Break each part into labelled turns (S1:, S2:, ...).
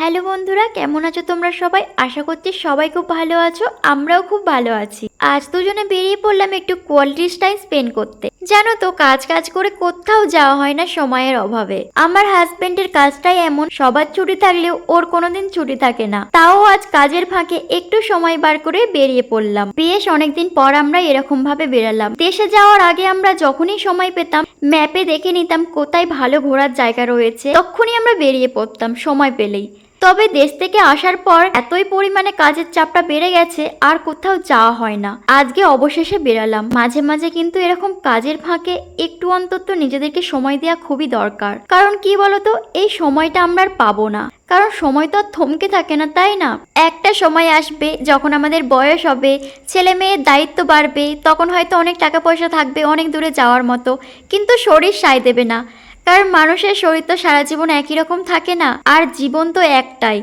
S1: Hello বন্ধুরা, কেমন আছো তোমরা সবাই? আশা করছি সবাই খুব ভালো আছো। আমরাও খুব ভালো আছি। আজ দুজনে বেরিয়ে পড়লাম একটু কোয়ালিটি টাইম স্পেন্ড করতে। জানো তো, কাজ কাজ করে কোথাও যাওয়া হয় না সময়ের অভাবে। আমার হাজবেন্ডের কাজটাই এমন, সবার ছুটি থাকলেও ওর কোনোদিন ছুটি থাকে না। তাও আজ কাজের ফাঁকে একটু সময় বার করে বেরিয়ে পড়লাম। বেশ অনেকদিন পর আমরা এরকম ভাবে বেরালাম। দেশে যাওয়ার আগে আমরা যখনই সময় পেতাম ম্যাপে দেখে নিতাম কোথায় ভালো ঘোরার জায়গা রয়েছে, তখনই আমরা বেরিয়ে পড়তাম সময় পেলেই। তবে দেশ থেকে আসার পর এতই পরিমাণে কাজের চাপটা বেড়ে গেছে আর কোথাও যাওয়া হয় না। আজকে অবশেষে বেরালাম। মাঝে মাঝে কিন্তু এরকম কাজের ফাঁকে একটু অন্তত নিজেদেরকে সময় দেওয়া খুবই দরকার। কারণ কি বলতো, এই সময়টা আমরা আর পাবো না। কারণ সময় তো আর থমকে থাকে না, তাই না? একটা সময় আসবে যখন আমাদের বয়স হবে, ছেলে মেয়ের দায়িত্ব বাড়বে, তখন হয়তো অনেক টাকা পয়সা থাকবে অনেক দূরে যাওয়ার মতো, কিন্তু শরীর সায় দেবে না। কারণ মানুষের শরীর তো সারা জীবন একই রকম থাকে না, আর জীবন তো একটাই।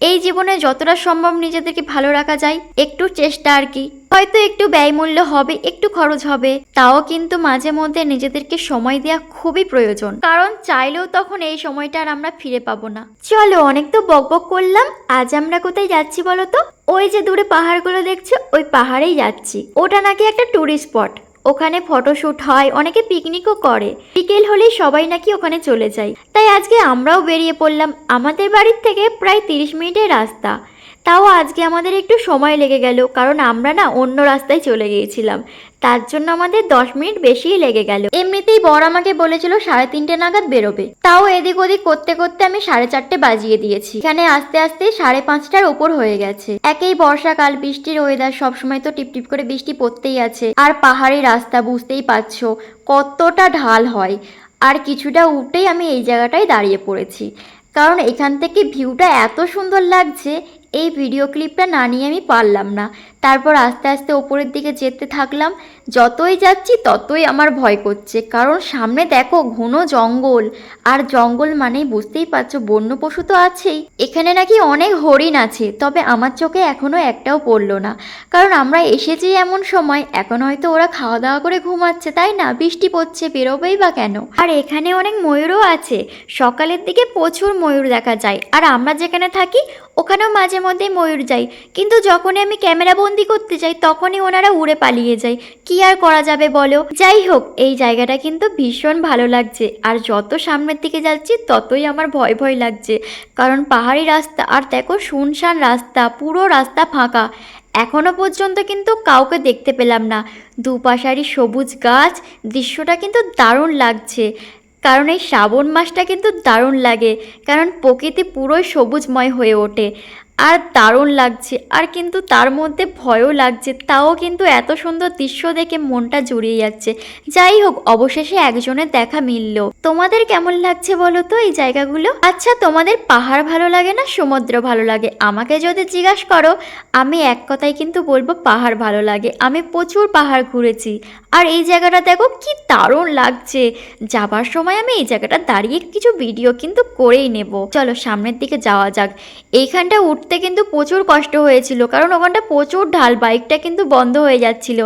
S1: এই জীবনে যতটা সম্ভব নিজেদেরকে ভালো রাখা যায়, একটু চেষ্টা আর কি। হয়তো একটু ব্যয়মূল্য হবে, একটু খরচ হবে, তাও কিন্তু মাঝে মধ্যে নিজেদেরকে সময় দেওয়া খুবই প্রয়োজন। কারণ চাইলেও তখন এই সময়টা আর আমরা ফিরে পাবো না। চলো, অনেক তো বকবক করলাম। আজ আমরা কোথায় যাচ্ছি বলো তো? ওই যে দূরে পাহাড়গুলো দেখছো, ওই পাহাড়েই যাচ্ছি। ওটা নাকি একটা টুরিস্ট স্পট। ওখানে ফটোশুট হয়, অনেকে পিকনিকও করে। বিকেল হলেই সবাই নাকি ওখানে চলে যায়। তাই আজকে আমরাও বেরিয়ে পড়লাম। আমাদের বাড়ির থেকে প্রায় 30 মিনিটের রাস্তা। তাও আজকে আমাদের একটু সময় লেগে গেল, কারণ আমরা না অন্য রাস্তায় চলে গিয়েছিলাম। তার জন্য আমাদের 10 মিনিট বেশিই লেগে গেল। এমনিতেই বর আমাকে বলেছিল 3:30 নাগাদ বেরোবে, তাও এদিক ওদিক করতে করতে আমি 4:30 বাজিয়ে দিয়েছি। এখানে আস্তে আস্তে 5:30টার ওপর হয়ে গেছে। একেই বর্ষাকাল, বৃষ্টির ওয়েদার, সবসময় তো টিপটিপ করে বৃষ্টি পড়তেই আছে। আর পাহাড়ি রাস্তা, বুঝতেই পারছো কতটা ঢাল হয়। আর কিছুটা উঠেই আমি এই জায়গাটায় দাঁড়িয়ে পড়েছি, কারণ এখান থেকে ভিউটা এত সুন্দর লাগছে। এই ভিডিও ক্লিপটা না নিয়ে আমি পারলাম না। তারপর আস্তে আস্তে ওপরের দিকে যেতে থাকলাম। যতই যাচ্ছি ততই আমার ভয় করছে, কারণ সামনে দেখো ঘন জঙ্গল। আর জঙ্গল মানেই বুঝতেই পারছো বন্য পশু তো আছেই। এখানে নাকি অনেক হরিণ আছে, তবে আমার চোখে এখনো একটাও পড়লো না। কারণ আমরা এসেছি এমন সময়, এখন হয়তো ওরা খাওয়া দাওয়া করে ঘুমাচ্ছে, তাই না? বৃষ্টি পড়ছে, বেরোবেই বা কেন? আর এখানে অনেক ময়ূরও আছে। সকালের দিকে প্রচুর ময়ূর দেখা যায়। আর আমরা যেখানে থাকি ওখানেও মাঝে মধ্যে ময়ূর যাই, কিন্তু যখনই আমি ক্যামেরা বন্দি করতে যাই তখনই ওনারা উড়ে পালিয়ে যায়। কি আর করা যাবে বলো? যাই হোক, এই জায়গাটা কিন্তু ভীষণ ভালো লাগছে। আর যত সামনের দিকে যাচ্ছি ততই আমার ভয় ভয় লাগছে, কারণ পাহাড়ি রাস্তা। আর দেখো শুনশান রাস্তা, পুরো রাস্তা ফাঁকা। এখনো পর্যন্ত কিন্তু কাউকে দেখতে পেলাম না। দুপাশারি সবুজ গাছ, দৃশ্যটা কিন্তু দারুণ লাগছে। কারণ এই শ্রাবণ মাসটা কিন্তু দারুণ লাগে, কারণ প্রকৃতি পুরোই সবুজময় হয়ে ওঠে। আর দারুণ লাগছে, আর কিন্তু তার মধ্যে ভয়ও লাগছে। তাও কিন্তু এত সুন্দর দৃশ্য দেখে মনটা জুড়িয়ে যাচ্ছে। যাই হোক, অবশেষে একজনের দেখা মিলল। তোমাদের কেমন লাগছে বলো তো এই জায়গাগুলো? আচ্ছা, তোমাদের পাহাড় ভালো লাগে না সমুদ্র ভালো লাগে? আমাকে যদি জিজ্ঞাসা করো, আমি এক কথাই কিন্তু বলবো পাহাড় ভালো লাগে। আমি প্রচুর পাহাড় ঘুরেছি। আর এই জায়গাটা দেখো কি দারুণ লাগছে। যাবার সময় আমি এই জায়গাটা দাঁড়িয়ে কিছু ভিডিও কিন্তু করেই নেব। চলো সামনের দিকে যাওয়া যাক। এইখানটা উঠতে কিন্তু প্রচুর কষ্ট হয়েছিল, কারণ ওখানটা প্রচুর ঢাল, বাইকটা কিন্তু বন্ধ হয়ে যাচ্ছিল।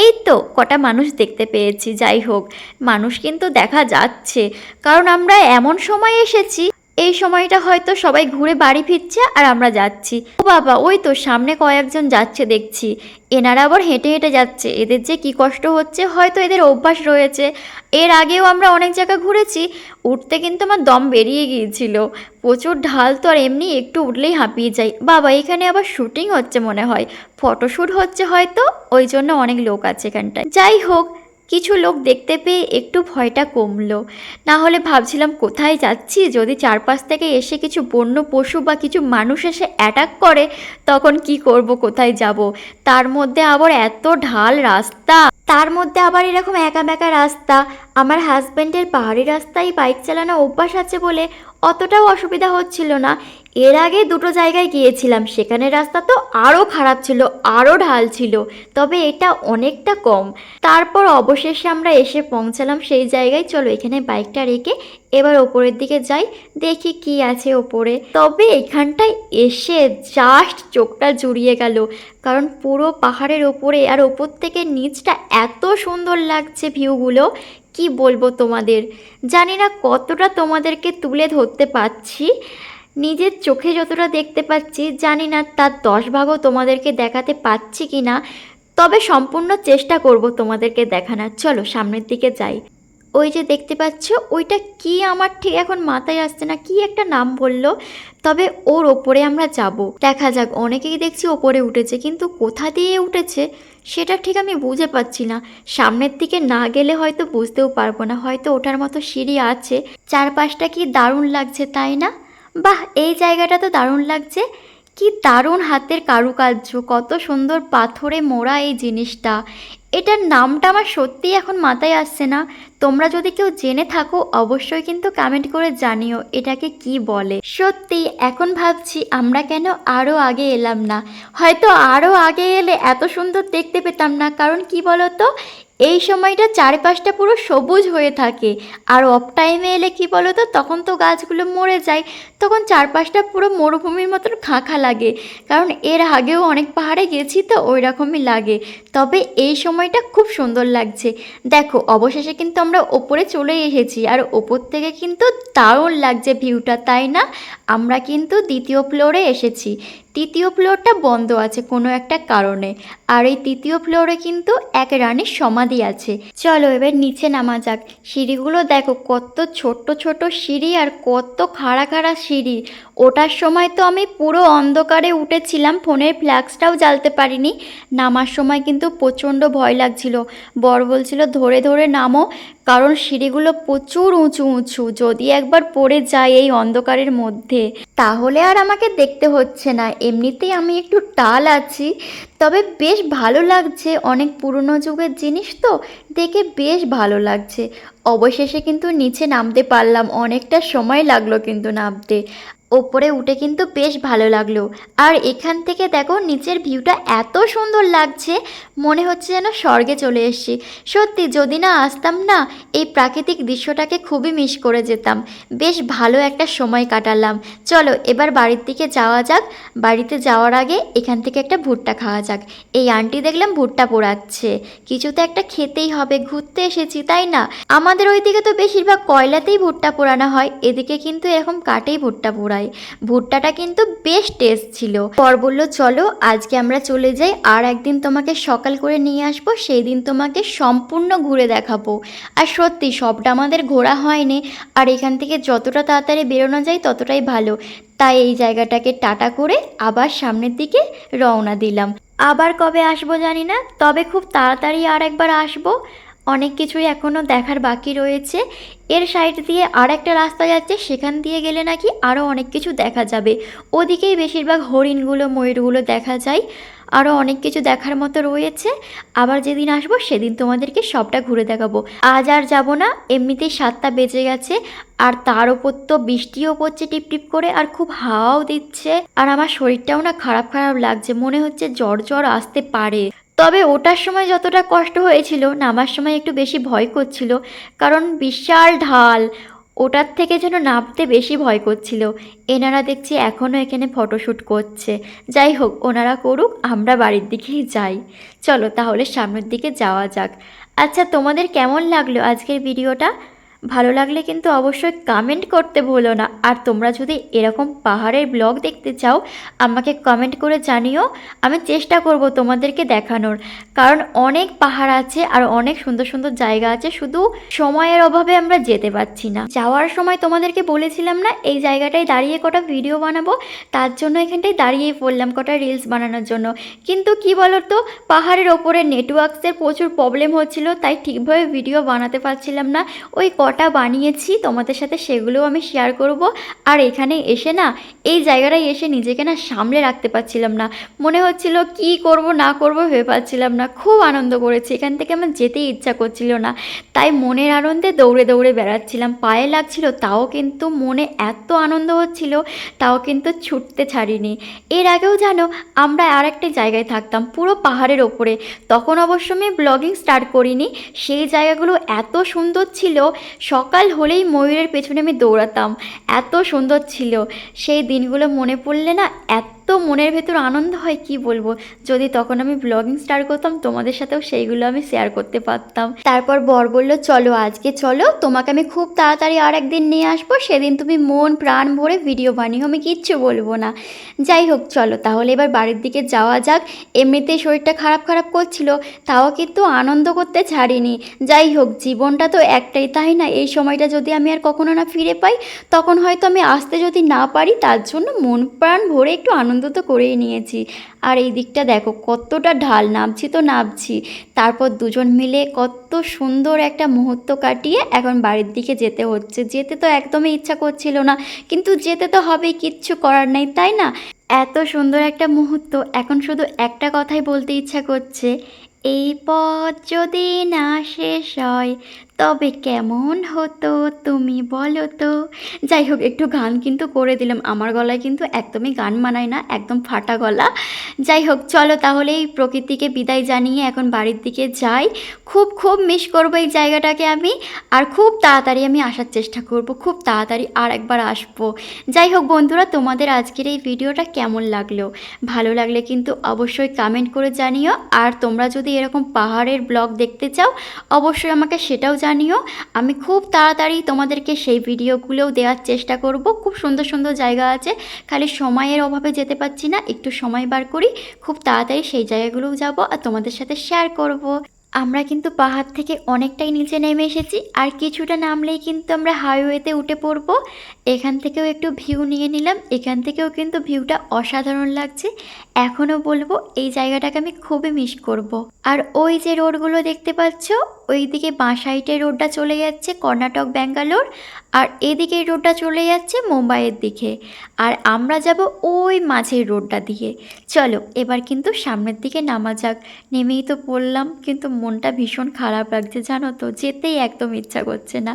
S1: এই তো কটা মানুষ দেখতে পেয়েছি। যাই হোক, মানুষ কিন্তু দেখা যাচ্ছে, কারণ আমরা এমন সময় এসেছি, এই সময়টা হয়তো সবাই ঘুরে বাড়ি ফিরছে আর আমরা যাচ্ছি। ও বাবা, ওই তো সামনে কয়েকজন যাচ্ছে দেখছি। এনারা আবার হেঁটে হেঁটে যাচ্ছে। এদের যে কি কষ্ট হচ্ছে, হয়তো এদের অভ্যাস রয়েছে। এর আগেও আমরা অনেক জায়গা ঘুরেছি, উঠতে কিন্তু আমার দম বেরিয়ে গিয়েছিল। প্রচুর ঢাল তো, আর এমনি একটু উঠলেই হাঁপিয়ে যাই। বাবা, এখানে আবার শুটিং হচ্ছে মনে হয়, ফটোশ্যুট হচ্ছে হয়তো, ওই জন্য অনেক লোক আছে এখানটায়। যাই হোক, কিছু লোক দেখতে পেয়ে একটু ভয়টা কমলো। না হলে ভাবছিলাম কোথায় যাচ্ছি, যদি চারপাশ থেকে এসে কিছু বন্য পশু বা কিছু মানুষ এসে অ্যাটাক করে তখন কি করব, কোথায় যাব? তার মধ্যে আবার এত ঢাল রাস্তা, তার মধ্যে আবার এরকম একা বেঁকা রাস্তা। আমার হাজব্যান্ডের পাহাড়ি রাস্তায় বাইক চালানো অভ্যাস আছে বলে অতটাও অসুবিধা হচ্ছিল না। এর আগে দুটো জায়গায় গিয়েছিলাম, সেখানে রাস্তা তো আরও খারাপ ছিল, আরও ঢাল ছিল, তবে এটা অনেকটা কম। তারপর অবশেষে আমরা এসে পৌঁছালাম সেই জায়গায়। চলো এখানে বাইকটা রেখে এবার ওপরের দিকে যাই, দেখি কি আছে ওপরে। তবে এখানটায় এসে জাস্ট চোখটা জুড়িয়ে গেল, কারণ পুরো পাহাড়ের ওপরে আর ওপর থেকে নিচটা এত সুন্দর লাগছে ভিউগুলো। কি বলবো তোমাদের, জানি না কতটা তোমাদেরকে তুলে ধরতে পারছি। নিজের চোখে যতটা দেখতে পাচ্ছি জানি না তার 10 ভাগও তোমাদেরকে দেখাতে পাচ্ছি কি না, তবে সম্পূর্ণ চেষ্টা করব তোমাদেরকে দেখানোর। চলো সামনের দিকে যাই। ওই যে দেখতে পাচ্ছ ওইটা কি আমার ঠিক এখন মাথায় আসছে না, কি একটা নাম বললো, তবে ওর ওপরে আমরা যাব। দেখা যাক, অনেকেই দেখছি ওপরে উঠেছে কিন্তু কোথা দিয়ে উঠেছে সেটা ঠিক আমি বুঝে পাচ্ছি না। সামনের দিকে না গেলে হয়তো বুঝতেও পারবো না, হয়তো ওঠার মতো সিঁড়ি আছে। চারপাশটা কি দারুণ লাগছে তাই না? বাহ, এই জায়গাটা তো দারুণ লাগছে। কি দারুণ হাতের কারুকার্য, কত সুন্দর পাথরে মোড়া এই জিনিসটা। এটার নামটা আমার সত্যিই এখন মাথায় আসছে না। তোমরা যদি কেউ জেনে থাকো অবশ্যই কিন্তু কমেন্ট করে জানিও এটাকে কি বলে। সত্যি এখন ভাবছি আমরা কেন আরও আগে এলাম না। হয়তো আরও আগে এলে এত সুন্দর দেখতে পেতাম না, কারণ কি বলো তো, এই সময়টা চারপাশটা পুরো সবুজ হয়ে থাকে। আর অফ টাইমে এলে কি বলো তো, তখন তো গাছগুলো মরে যায়, তখন চারপাশটা পুরো মরুভূমির মতন খাঁখা লাগে। কারণ এর আগেও অনেক পাহাড়ে গেছি তো ওই রকমই লাগে। তবে এই সময়টা খুব সুন্দর লাগছে। দেখো অবশেষে কিন্তু আমরা ওপরে চলে এসেছি, আর ওপর থেকে কিন্তু দারুণ লাগছে ভিউটা, তাই না? আমরা কিন্তু দ্বিতীয় ফ্লোরে এসেছি। তৃতীয় ফ্লোরটা বন্ধ আছে কোনো একটা কারণে, আর এই তৃতীয় ফ্লোরে কিন্তু এক রানীর সমাধি আছে। চলো এবার নিচে নামা যাক। সিঁড়িগুলো দেখো কত ছোট্ট ছোট সিঁড়ি, আর কত খাড়া খাড়া সিঁড়ি। ওঠার সময় তো আমি পুরো অন্ধকারে উঠেছিলাম, ফোনের ফ্ল্যাক্সটাও জ্বালতে পারিনি। নামার সময় কিন্তু প্রচণ্ড ভয় লাগছিল। বর বলছিল ধরে ধরে নামো, কারণ সিঁড়িগুলো প্রচুর উঁচু উঁচু, যদি একবার পড়ে যায় এই অন্ধকারের মধ্যে তাহলে আর আমাকে দেখতে হচ্ছে না। এমনিতেই আমি একটু টাল আছি, তবে বেশ ভালো লাগছে। অনেক পুরনো যুগের জিনিস তো, দেখে বেশ ভালো লাগছে। অবশেষে কিন্তু নিচে নামতে পারলাম, অনেকটা সময় লাগলো কিন্তু নামতে। ওপরে উঠে কিন্তু বেশ ভালো লাগলো। আর এখান থেকে দেখো নিচের ভিউটা এত সুন্দর লাগছে, মনে হচ্ছে যেন স্বর্গে চলে এসেছি। সত্যি যদি না আসতাম না, এই প্রাকৃতিক দৃশ্যটাকে খুবই মিস করে যেতাম। বেশ ভালো একটা সময় কাটালাম। চলো এবার বাড়ির দিকে যাওয়া যাক। বাড়িতে যাওয়ার আগে এখান থেকে একটা ভুট্টা খাওয়া যাক। এই আন্টি দেখলাম ভুট্টা পোড়াচ্ছে, কিছু তো একটা খেতেই হবে, ঘুরতে এসেছি তাই না? আমাদের ওইদিকে তো বেশিরভাগ কয়লাতেই ভুট্টা পোড়ানো হয়, এদিকে কিন্তু এরকম কাঠেই ভুট্টা পোড়ায়। ভুট্টাটা কিন্তু বেশ টেস্ট ছিল। পর বললো চলো আজকে আমরা চলে যাই, আর একদিন তোমাকে সকাল করে নিয়ে আসবো, সেই দিন তোমাকে সম্পূর্ণ ঘুরে দেখাবো। আর সত্যি সবটা আমাদের ঘোরা হয়নি, আর এখান থেকে যতটা তাড়াতাড়ি বেরোনো যায় ততটাই ভালো। তাই এই জায়গাটাকে টাটা করে আবার সামনের দিকে রওনা দিলাম। আবার কবে আসবো জানি না, তবে খুব তাড়াতাড়ি আর একবার আসবো। অনেক কিছুই এখনও দেখার বাকি রয়েছে। এর সাইড দিয়ে আর একটা রাস্তা যাচ্ছে, সেখান দিয়ে গেলে নাকি আরও অনেক কিছু দেখা যাবে। ওদিকেই বেশিরভাগ হরিণগুলো ময়ূরগুলো দেখা যায়, আরও অনেক কিছু দেখার মতো রয়েছে। আবার যেদিন আসবো সেদিন তোমাদেরকে সবটা ঘুরে দেখাবো। আজ আর যাব না, এমনিতেই 7টা বেজে গেছে, আর তার ওপর তো বৃষ্টিও পড়ছে টিপটিপ করে, আর খুব হাওয়াও দিচ্ছে। আর আমার শরীরটাও না খারাপ খারাপ লাগছে, মনে হচ্ছে জ্বর জ্বর আসতে পারে। তবে ওঠার সময় যতটা কষ্ট হয়েছিল, নামার সময় একটু বেশি ভয় করছিল, কারণ বিশাল ঢাল। ওটার থেকে যেন নামতে বেশি ভয় করছিল। এনারা দেখছি এখনও এখানে ফটোশ্যুট করছে। যাই হোক, ওনারা করুক, আমরা বাড়ির দিকেই যাই। চলো তাহলে সামনের দিকে যাওয়া যাক। আচ্ছা, তোমাদের কেমন লাগলো আজকের ভিডিওটা? ভালো লাগলে কিন্তু অবশ্যই কমেন্ট করতে ভুলো না। আর তোমরা যদি এরকম পাহাড়ের ব্লগ দেখতে চাও আমাকে কমেন্ট করে জানিও, আমি চেষ্টা করব তোমাদেরকে দেখানোর। কারণ অনেক পাহাড় আছে আর অনেক সুন্দর সুন্দর জায়গা আছে, শুধু সময়ের অভাবে আমরা যেতে পারছি না। যাওয়ার সময় তোমাদেরকে বলেছিলাম না এই জায়গাটায় দাঁড়িয়ে কটা ভিডিও বানাবো, তার জন্য এখানটায় দাঁড়িয়েই পড়লাম কটা রিলস বানানোর জন্য। কিন্তু কি বলো তো, পাহাড়ের ওপরে নেটওয়ার্কসের প্রচুর প্রবলেম হচ্ছিল, তাই ঠিকভাবে ভিডিও বানাতে পারছিলাম না। ওই কটা বানিয়েছি তোমাদের সাথে সেগুলোও আমি শেয়ার করব। আর এখানে এসে না, এই জায়গাটায় এসে নিজেকে না সামলে রাখতে পারছিলাম না। মনে হচ্ছিল কি করব না করব ভেবে পাচ্ছিলাম না। খুব আনন্দ করেছি, এখান থেকে আমার যেতেই ইচ্ছা করছিল না, তাই মনের আনন্দে দৌড়ে দৌড়ে বেড়াচ্ছিলাম। পায়ে লাগছিল তাও কিন্তু মনে এত আনন্দ হচ্ছিল, তাও কিন্তু ছুটতে ছাড়িনি। এর আগেও জানো আমরা আর একটা জায়গায় থাকতাম পুরো পাহাড়ের ওপরে, তখন অবশ্য আমি ব্লগিং স্টার্ট করিনি। সেই জায়গাগুলো এত সুন্দর ছিল, সকাল হলেই ময়ূরের পেছনে আমি দৌড়াতাম, এত সুন্দর ছিল। সেই দিনগুলো মনে পড়লে না এত মনের ভেতর আনন্দ হয় কি বলবো। যদি তখন আমি ব্লগিং স্টার্ট করতাম তোমাদের সাথেও সেইগুলো আমি শেয়ার করতে পারতাম। তারপর বর বলল চলো আজকে চলো, তোমাকে আমি খুব তাড়াতাড়ি আর একদিন নিয়ে আসবো, সেদিন তুমি মন প্রাণ ভরে ভিডিও বানিও, আমি কিচ্ছু বলবো না। যাই হোক চলো তাহলে এবার বাড়ির দিকে যাওয়া যাক। এমনিতেই শরীরটা খারাপ খারাপ করছিল, তাও কিন্তু আনন্দ করতে ছাড়িনি। যাই হোক জীবনটা তো একটাই, তাই না? এই সময়টা যদি আমি আর কখনো না ফিরে পাই, তখন হয়তো আমি আসতে যদি না পারি, তার জন্য মন প্রাণ ভরে একটু আনন্দ তো করেই নিয়েছি। আর এই দিকটা দেখো কতটা ঢাল, নামছি তো নামছি। তারপর দুজন মিলে কত সুন্দর একটা মুহূর্ত কাটিয়ে এখন বাড়ির দিকে যেতে হচ্ছে। যেতে তো একদমই ইচ্ছা করছিল না, কিন্তু যেতে তো হবেই, কিচ্ছু করার নেই, তাই না? এত সুন্দর একটা মুহূর্ত, এখন শুধু একটা কথাই বলতে ইচ্ছা করছে, এই পথ যদি না শেষ হয় তবে কেমন হতো তুমি বলো তো। যাই হোক একটু গান কিন্তু করে দিলাম, আমার গলায় কিন্তু একদমই গান মানায় না, একদম ফাটা গলা। যাই হোক চলো তাহলে এই প্রকৃতিকে বিদায় জানিয়ে এখন বাড়ির দিকে যাই। খুব খুব মিস করবো এই জায়গাটাকে আমি, আর খুব তাড়াতাড়ি আমি আসার চেষ্টা করব, খুব তাড়াতাড়ি আর একবার আসবো। যাই হোক বন্ধুরা, তোমাদের আজকের এই ভিডিওটা কেমন লাগলো? ভালো লাগলে কিন্তু অবশ্যই কমেন্ট করে জানিও। আর তোমরা যদি এরকম পাহাড়ের ব্লগ দেখতে চাও অবশ্যই আমাকে সেটাও জানিও। আমি খুব তাড়াতাড়ি তোমাদেরকে সেই ভিডিওগুলোও দেওয়ার চেষ্টা করব। খুব সুন্দর সুন্দর জায়গা আছে, খালি সময়ের অভাবে যেতে পারছি না, একটু সময় বার করি খুব তাড়াতাড়ি সেই জায়গাগুলোও যাব আর তোমাদের সাথে শেয়ার করব। আমরা কিন্তু পাহাড় থেকে অনেকটাই নিচে নেমে এসেছি, আর কিছুটা নামলেই কিন্তু আমরা হাইওয়েতে উঠে পড়ব। এখান থেকেও একটু ভিউ নিয়ে নিলাম, এখান থেকেও কিন্তু ভিউটা অসাধারণ লাগছে। এখনও বলবো এই জায়গাটাকে আমি খুবই মিস করব। আর ওই যে রোডগুলো দেখতে পাচ্ছ, ওই দিকে বাঁ সাইডের রোডটা চলে যাচ্ছে কর্ণাটক ব্যাঙ্গালোর, আর এদিকে রোডটা চলে যাচ্ছে মুম্বাইয়ের দিকে, আর আমরা যাব ওই মাঝের রোডটা দিয়ে। চলো এবার কিন্তু সামনের দিকে নামা যাক। নেমেই তো পড়লাম, কিন্তু মনটা ভীষণ খারাপ লাগছে জানো তো, যেতেই একদম ইচ্ছা করছে না।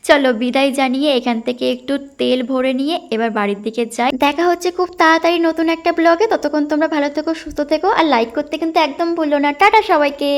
S1: চলো বিদায় জানিয়ে এখান থেকে একটু তেল ভরে নিয়ে এবার বাড়ির দিকে যাই। দেখা হচ্ছে খুব তাড়াতাড়ি নতুন একটা ব্লগে। ততক্ষণ তোমরা ভালো থেকো, সুস্থ থেকো, আর লাইক করতে কিন্তু একদম ভুলো না। টাটা সবাইকে।